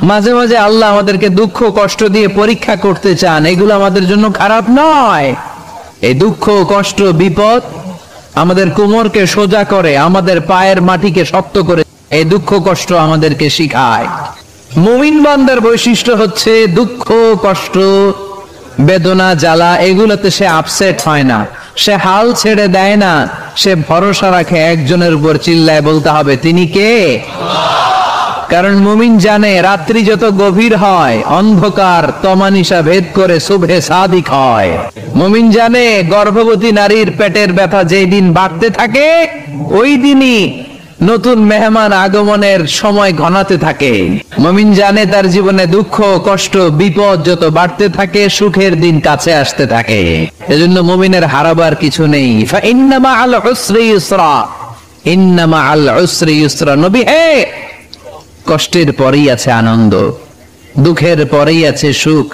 মাঝে মাঝে আল্লাহ আমাদেরকে দুঃখ কষ্ট দিয়ে পরীক্ষা করতে চান, এগুলো আমাদের জন্য খারাপ নয়। এই দুঃখ কষ্ট বিপদ আমাদের কোমরকে সোজা করে, আমাদের পায়ের মাটিকে শক্ত করে। এই দুঃখ কষ্ট আমাদেরকে শিখায়। মুমিন বান্দার বৈশিষ্ট্য হচ্ছে দুঃখ কষ্ট বেদনা জ্বালা এগুলোতে সে আপসেট হয় না, সে হাল ছেড়ে দেয় না, সে ভরসা রাখে একজনের উপর, চিল্লায় বলতে হবে তিনি কে? কারণ মুমিন জানে রাত্রি যত গভীর হয় অন্ধকার তমানিসা ভেদ করে সুবহে সাদিক হয়। মুমিন জানে গর্ভবতী নারীর পেটের ব্যথা যেই দিন বাড়তে থাকে ওই দিনই নতুন মেহমান আগমনের সময় ঘনাতে থাকে। মুমিন জানে তার জীবনে দুঃখ কষ্ট বিপদ যত বাড়তে থাকে সুখের দিন কাছে আসতে থাকে। এজন্য মুমিনের হারাবার কিছু নেই। ইন্না মাআল উসরি ইউসরা, ইন্না মাআল উসরি ইউসরা। নবী হে, কষ্টের পরেই আছে আনন্দ, দুঃখের পরেই আছে সুখ।